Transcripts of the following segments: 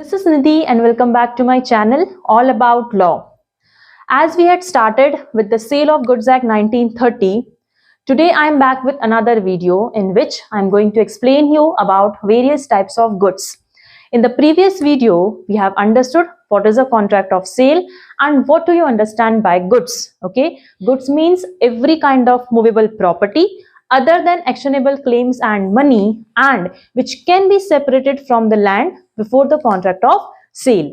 This is Nidhi and welcome back to my channel all about law. As we had started with the Sale of Goods Act 1930, today I am back with another video in which I am going to explain you about various types of goods. In the previous video, we have understood what is a contract of sale and what do you understand by goods. Okay, goods means every kind of movable property other than actionable claims and money and which can be separated from the land before the contract of sale.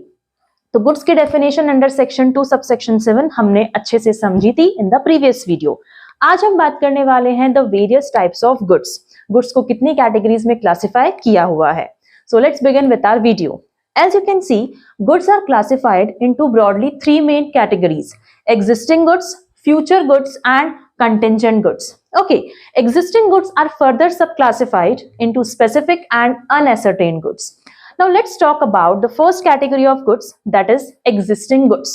तो goods की definition under section 2 subsection 7 हमने अच्छे से समझी थी in the previous video. आज हम बात करने वाले हैं the various types of goods. Goods को कितनी कैटेगरीज में क्लासिफाई किया हुआ है. So let's begin with our video. As you can see, goods are classified into broadly three main categories: existing goods, future goods, and contingent goods. Okay, existing goods are further subclassified into specific and unascertained goods. Now let's talk about the first category of goods, that is existing goods.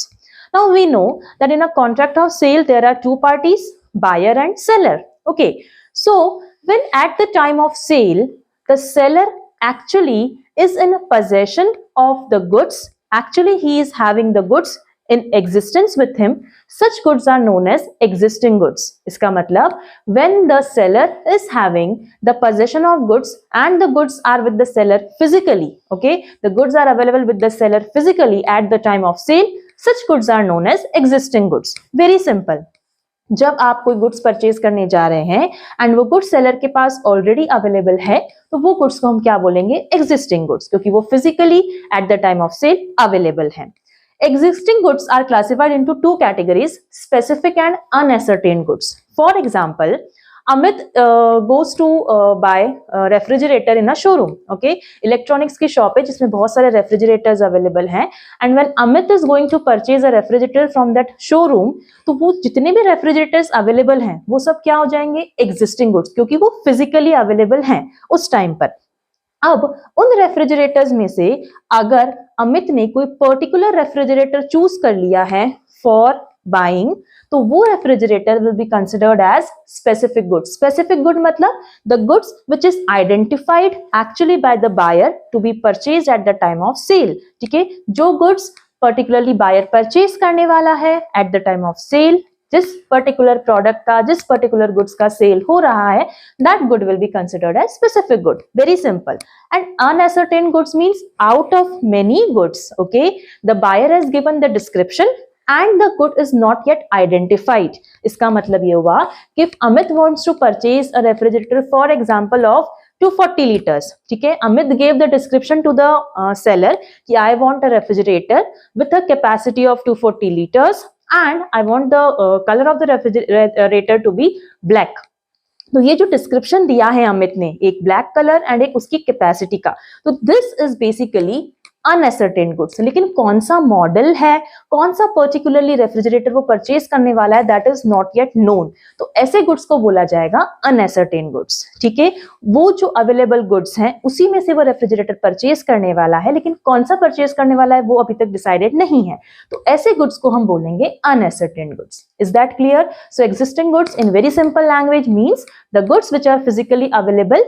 Now we know that in a contract of sale there are two parties, buyer and seller. Okay, so when at the time of sale the seller actually is in possession of the goods, actually he is having the goods in existence with him, such goods are known as existing goods. इसका मतलब when the seller is having the possession of goods and the goods are with the seller physically, okay, the goods are available with the seller physically at the time of sale, such goods are known as existing goods. Very simple. जब आप कोई goods purchase करने जा रहे हैं and वो goods seller के पास already available है तो वो गुड्स को हम क्या बोलेंगे, एग्जिस्टिंग गुड्स, क्योंकि वो physically at the time of sale available है. Existing goods are classified into two categories, specific and unascertained goods. For example, Amit goes to buy refrigerator in a showroom. Okay, electronics की shop है जिसमें बहुत सारे refrigerators available हैं and when Amit is going to purchase a refrigerator from that showroom, तो वो जितने भी रेफ्रिजरेटर्स अवेलेबल हैं वो सब क्या हो जाएंगे, एग्जिस्टिंग गुड्स, क्योंकि वो फिजिकली अवेलेबल हैं उस टाइम पर. अब उन रेफ्रिजरेटर्स में से अगर अमित ने कोई पर्टिकुलर रेफ्रिजरेटर चूज कर लिया है फॉर बाइंग, तो वो refrigerator will be considered as specific good. Specific good मतलब the goods which is identified actually by the buyer to be purchase at the time of sale. ठीक है, जो goods particularly buyer purchase करने वाला है at the time of sale, जिस particular product का, जिस पर्टिकुलर गुड्स का सेल हो रहा है, that good will be considered as specific good. Very simple. And unascertained goods means out of many goods, okay, the buyer has given the description and the good is not yet identified. इसका मतलब ये हुआ कि if Amit wants to purchase a refrigerator for example of 240 liters, ठीक है, Amit gave the description to the seller कि I want a refrigerator with a capacity of 240 liters and I want the color of the refrigerator to be black. तो ये जो description दिया है अमित ने, एक ब्लैक कलर एंड एक उसकी कैपेसिटी का, तो दिस इज बेसिकली अनएसर्टेन गुड्स. लेकिन कौन सा मॉडल है, कौन सा पर्टिकुलरली रेफ्रिजरेटर वो परचेज करने वाला है, that is not yet known. तो ऐसे गुड्स को बोला जाएगा अनएसर्टेन गुड्स. ठीक है, वो जो अवेलेबल गुड्स हैं उसी में से वो रेफ्रिजरेटर परचेज करने वाला है, लेकिन कौन सा परचेज करने वाला है वो अभी तक डिसाइडेड नहीं है. तो ऐसे गुड्स को हम बोलेंगे unascertained goods. Is that clear? So existing goods in very simple language means the goods which are physically available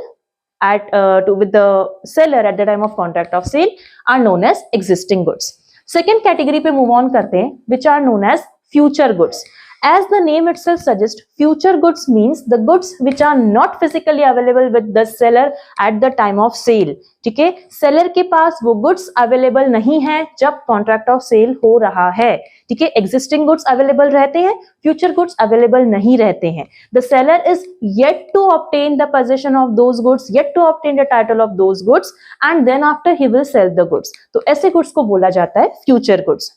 with the seller at the time of contract of sale are known as existing goods. Second category पे move on करते हैं, which are known as future goods. As the name itself suggests, future goods means the goods which are not physically available with the seller at the time of sale. ठीक है, seller के पास वो goods available नहीं है जब contract of cell हो रहा है. ठीक है, एग्जिस्टिंग गुड्स अवेलेबल रहते हैं, फ्यूचर गुड्स अवेलेबल नहीं रहते हैं. The seller is yet to obtain the position of those goods, yet to obtain the title of those goods and then after he will sell the goods. तो ऐसे गुड्स को बोला जाता है फ्यूचर गुड्स.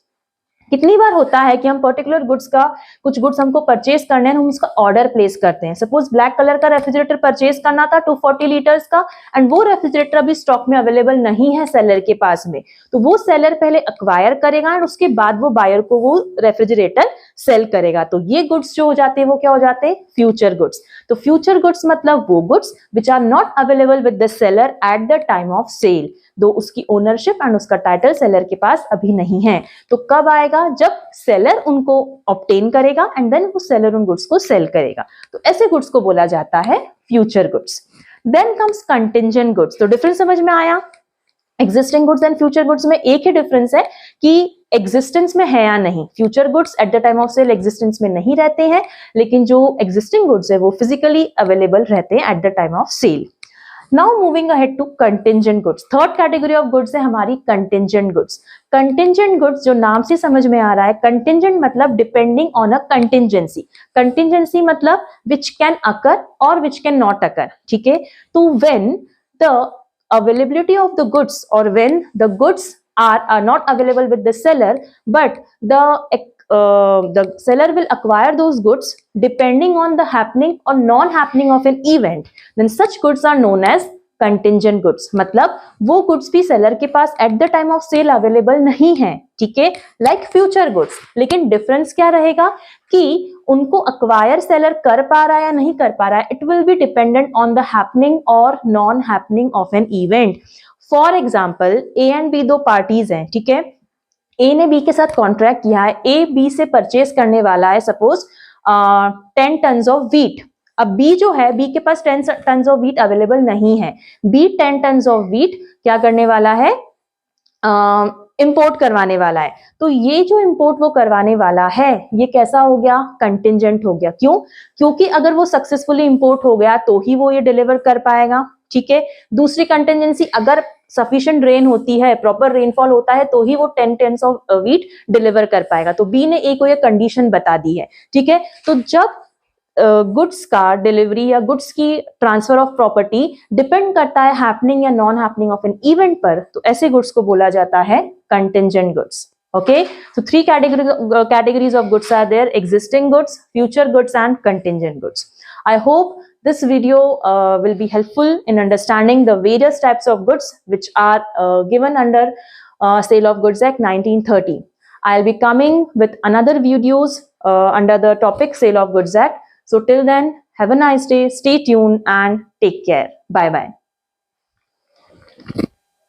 कितनी बार होता है कि हम पर्टिकुलर गुड्स का, कुछ गुड्स हमको परचेज करने हैं, हम उसका ऑर्डर प्लेस करते हैं. सपोज ब्लैक कलर का रेफ्रिजरेटर परचेज करना था 240 लीटर्स का एंड वो रेफ्रिजरेटर अभी स्टॉक में अवेलेबल नहीं है सेलर के पास में, तो वो सेलर पहले एक्वायर करेगा एंड उसके बाद वो बायर को वो रेफ्रिजरेटर सेल करेगा. तो ये गुड्स जो हो जाते हैं वो क्या हो जाते हैं, फ्यूचर गुड्स. तो फ्यूचर गुड्स मतलब वो goods which are not available with the seller at the time of sale, though उसकी ओनरशिप एंड उसका टाइटल सेलर के पास अभी नहीं है. तो कब आएगा, जब सेलर उनको ऑब्टेन करेगा एंड देन वो सेलर उन गुड्स को सेल करेगा. तो ऐसे गुड्स को बोला जाता है future goods. Then comes contingent goods. तो डिफरेंस समझ में आया? Existing goods and future goods में एक ही डिफरेंस है कि एग्जिस्टेंस में है या नहीं। Future goods at the time of sale existence में नहीं रहते हैं, लेकिन जो एग्जिस्टिंग गुड्स है वो फिजिकली अवेलेबल रहते हैं at the time of sale. Now moving ahead to contingent goods. Third category of goods है हमारी कंटिंजेंट गुड्स। कंटिंजेंट गुड्स जो नाम से समझ में आ रहा है, कंटिंजेंट मतलब depending on a contingency. Contingency मतलब विच कैन अकर और विच कैन नॉट अकर, ठीक है। तो when the availability of the goods or when the goods are not available with the seller, but the seller will acquire those goods depending on the happening or non happening of an event, then such goods are known as contingent goods. मतलब वो goods भी seller के पास at the time of sale available नहीं है, ठीक है, like future goods. लेकिन डिफरेंस क्या रहेगा कि उनको अक्वायर सेलर कर पा रहा है या नहीं कर पा रहा है, it will be dependent on the happening और non happening of an event. For example, A and B दो पार्टीज हैं, ठीक है। ए ने बी के साथ कॉन्ट्रैक्ट किया है, ए बी से परचेज करने वाला है सपोज 10 टन्स ऑफ व्हीट। अब बी जो है, बी के पास 10 टन्स ऑफ व्हीट अवेलेबल नहीं है। बी 10 टन्स ऑफ व्हीट क्या करने वाला है, इंपोर्ट करवाने वाला है। तो ये जो इंपोर्ट वो करवाने वाला है, ये कैसा हो गया, कंटिंजेंट हो गया। क्यों? क्योंकि अगर वो सक्सेसफुली इंपोर्ट हो गया तो ही वो ये डिलीवर कर पाएगा, ठीक है। दूसरी कंटिंजेंसी, अगर सफिशिएंट रेन होती है, प्रॉपर रेनफॉल होता है, तो ही वो 10 टन्स ऑफ व्हीट डिलीवर कर पाएगा। तो बी ने ए को ये कंडीशन बता दी है, ठीक है। तो जब गुड्स का डिलीवरी या गुड्स की ट्रांसफर ऑफ प्रॉपर्टी डिपेंड करता है हैपनिंग या non happening of an event पर, तो ऐसे गुड्स को बोला जाता है contingent goods. Okay, so 3 categories of goods are there: existing goods, future goods and contingent goods. I hope this video will be helpful in understanding the various types of goods which are given under Sale of Goods Act 1930. I'll be coming with another videos under the topic Sale of Goods Act. So till then, have a nice day, stay tuned and take care. Bye bye.